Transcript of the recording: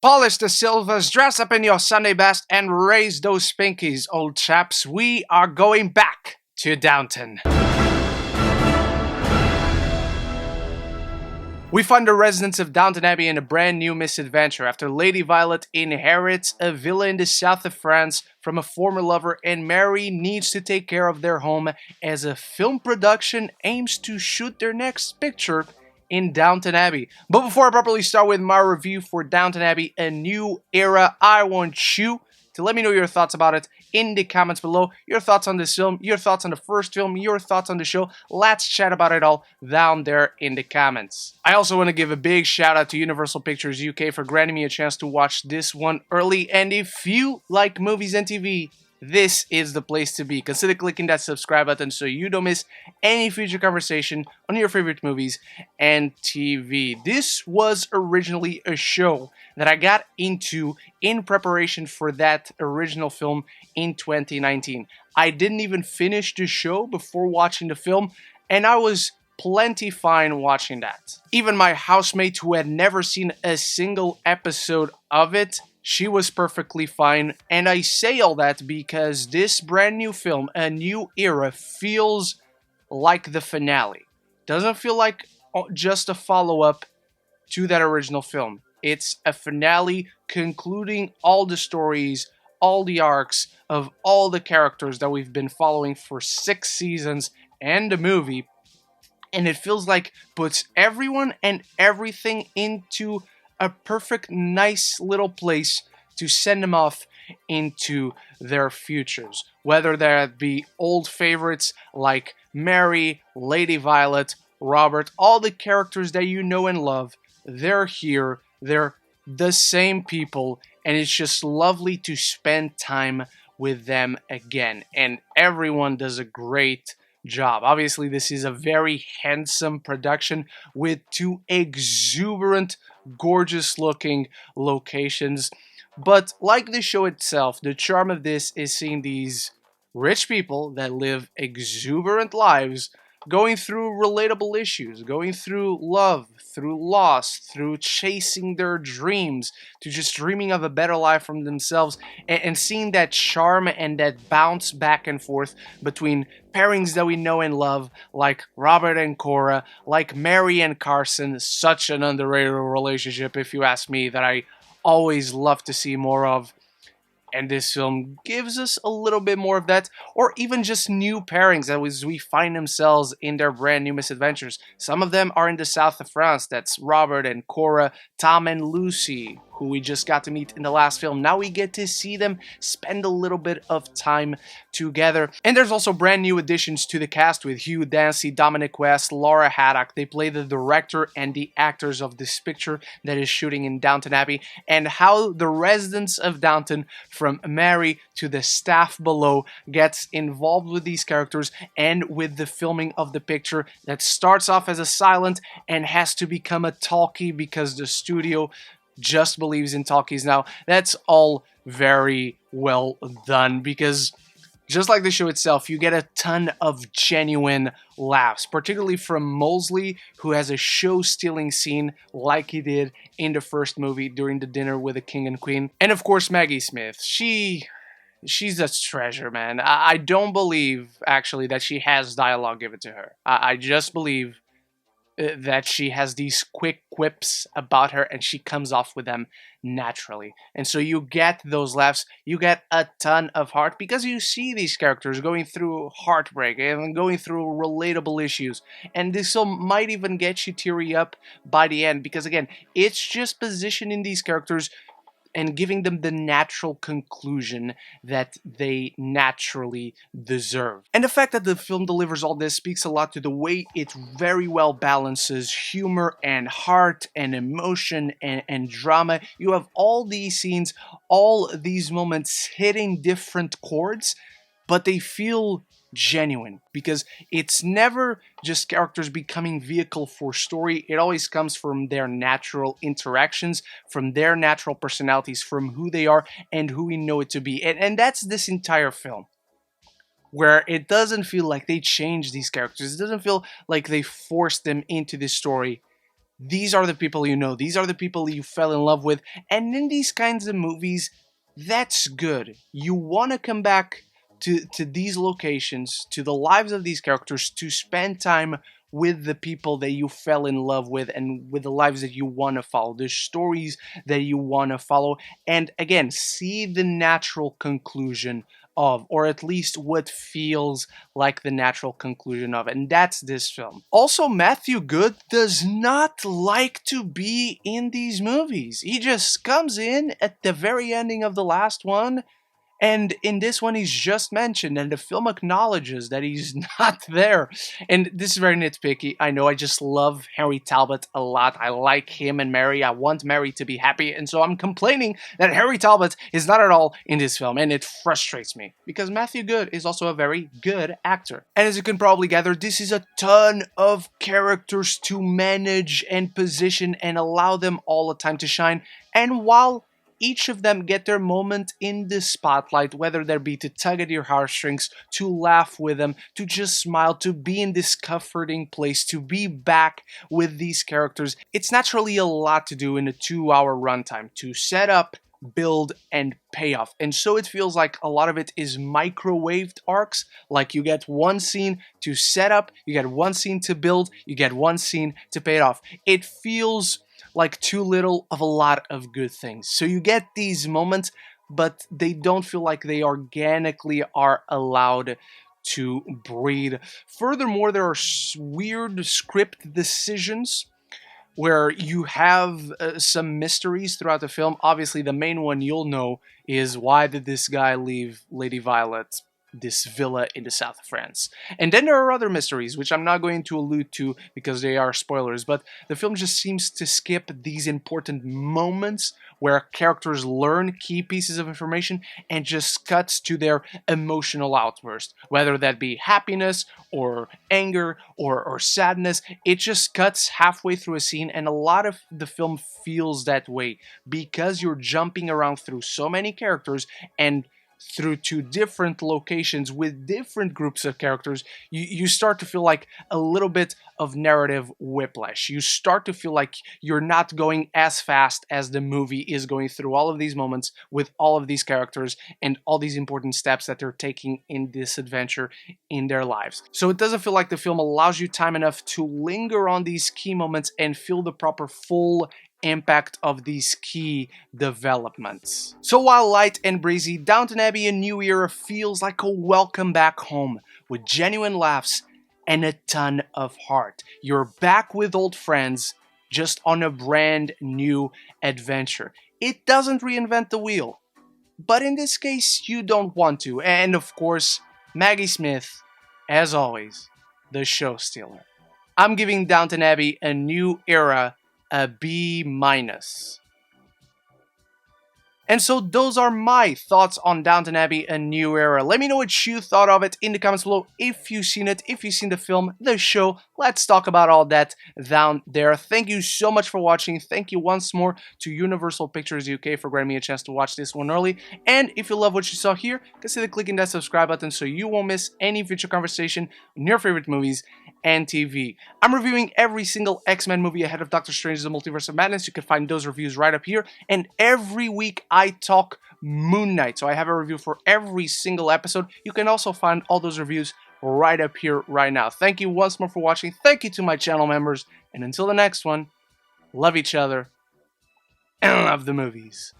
Polish the silvers, dress up in your Sunday best, and raise those pinkies, old chaps. We are going back to Downton. We find the residents of Downton Abbey in a brand new misadventure after Lady Violet inherits a villa in the south of France from a former lover, and Mary needs to take care of their home as a film production aims to shoot their next picture in Downton Abbey. But before I properly start with my review for Downton Abbey, A New Era, I want you to let me know your thoughts about it in the comments below. Your thoughts on this film, your thoughts on the first film, your thoughts on the show. Let's chat about it all down there in the comments. I also want to give a big shout out to Universal Pictures UK for granting me a chance to watch this one early. And if you like movies and TV, this is the place to be. Consider clicking that subscribe button so you don't miss any future conversation on your favorite movies and TV. This was originally a show that I got into in preparation for that original film in 2019. I didn't even finish the show before watching the film, and I was plenty fine watching that. Even my housemate, who had never seen a single episode of it, she was perfectly fine. And I say all that because this brand new film, A New Era, feels like the finale. Doesn't feel like just a follow-up to that original film. It's a finale concluding all the stories, all the arcs of all the characters that we've been following for 6 seasons and the movie. And it feels like puts everyone and everything into a perfect, nice little place to send them off into their futures. Whether that be old favorites like Mary, Lady Violet, Robert, all the characters that you know and love, they're here, they're the same people, and it's just lovely to spend time with them again. And everyone does a great job. Obviously, this is a very handsome production with 2 exuberant, gorgeous looking locations. But like the show itself, the charm of this is seeing these rich people that live exuberant lives going through relatable issues, going through love, through loss, through chasing their dreams, to just dreaming of a better life for themselves, and seeing that charm and that bounce back and forth between pairings that we know and love, like Robert and Cora, like Mary and Carson. Such an underrated relationship, if you ask me, that I always love to see more of. And this film gives us a little bit more of that, or even just new pairings as we find themselves in their brand new misadventures. Some of them are in the south of France. That's Robert and Cora, Tom and Lucy, who we just got to meet in the last film. Now we get to see them spend a little bit of time together. And there's also brand new additions to the cast with Hugh Dancy, Dominic West, Laura Haddock. They play the director and the actors of this picture that is shooting in Downton Abbey, and how the residents of Downton, from Mary to the staff below, gets involved with these characters and with the filming of the picture that starts off as a silent and has to become a talkie because the studio just believes in talkies now. That's all very well done, because just like the show itself, you get a ton of genuine laughs, particularly from Molesley, who has a show-stealing scene like he did in the first movie during the dinner with the king and queen. And of course, Maggie Smith. She's a treasure, man. I don't believe, actually, that she has dialogue given to her. I just believe that she has these quick quips about her, and she comes off with them naturally. And so you get those laughs, you get a ton of heart, because you see these characters going through heartbreak and going through relatable issues. And this film might even get you teary up by the end, because again, it's just positioning these characters and giving them the natural conclusion that they naturally deserve. And the fact that the film delivers all this speaks a lot to the way it very well balances humor and heart and emotion and drama. You have all these scenes, all these moments hitting different chords, but they feel genuine, because it's never just characters becoming vehicle for story. It always comes from their natural interactions, from their natural personalities, from who they are and who we know it to be. And that's this entire film, where it doesn't feel like they changed these characters. It doesn't feel like they forced them into this story. these are the people you know, these are the people you fell in love with, and in these kinds of movies, that's good. You want to come back to these locations, to the lives of these characters, to spend time with the people that you fell in love with and with the lives that you want to follow, the stories that you want to follow, and again, see the natural conclusion of, or at least what feels like the natural conclusion of, and that's this film. Also, Matthew Good does not like to be in these movies. He just comes in at the very ending of the last one, and in this one, he's just mentioned, and the film acknowledges that he's not there. And this is very nitpicky. I know, I just love Henry Talbot a lot. I like him and Mary. I want Mary to be happy. And so I'm complaining that Henry Talbot is not at all in this film. And it frustrates me because Matthew Good is also a very good actor. And as you can probably gather, this is a ton of characters to manage and position and allow them all the time to shine. And while each of them get their moment in the spotlight, whether that be to tug at your heartstrings, to laugh with them, to just smile, to be in this comforting place, to be back with these characters. It's naturally a lot to do in a 2-hour runtime, to set up, build, and payoff. And so it feels like a lot of it is microwaved arcs, like you get one scene to set up, you get one scene to build, you get one scene to pay it off. It feels like too little of a lot of good things. So you get these moments, but they don't feel like they organically are allowed to breathe. Furthermore, there are weird script decisions where you have some mysteries throughout the film. Obviously, the main one you'll know is, why did this guy leave Lady Violet this villa in the south of France? And then there are other mysteries, which I'm not going to allude to because they are spoilers, but the film just seems to skip these important moments where characters learn key pieces of information and just cuts to their emotional outburst, whether that be happiness or anger or sadness. It just cuts halfway through a scene, and a lot of the film feels that way because you're jumping around through so many characters and through 2 different locations with different groups of characters. You start to feel like a little bit of narrative whiplash. You start to feel like you're not going as fast as the movie is going through all of these moments with all of these characters and all these important steps that they're taking in this adventure in their lives. So it doesn't feel like the film allows you time enough to linger on these key moments and feel the proper full impact of these key developments. So while light and breezy, Downton Abbey: A New Era feels like a welcome back home with genuine laughs and a ton of heart. You're back with old friends, just on a brand new adventure. It doesn't reinvent the wheel, but in this case, you don't want to. And of course, Maggie Smith, as always, the show stealer. I'm giving Downton Abbey: A New Era a B-. And so those are my thoughts on Downton Abbey: A New Era. Let me know what you thought of it in the comments below. If you've seen it, if you've seen the film, the show, let's talk about all that down there. Thank you so much for watching. Thank you once more to Universal Pictures UK for granting me a chance to watch this one early. And if you love what you saw here, consider clicking that subscribe button so you won't miss any future conversation on your favorite movies and TV. I'm reviewing every single X-Men movie ahead of Doctor Strange's The Multiverse of Madness. You can find those reviews right up here. And every week I talk Moon Knight, so I have a review for every single episode. You can also find all those reviews right up here right now. Thank you once more for watching. Thank you to my channel members. And until the next one, love each other and love the movies.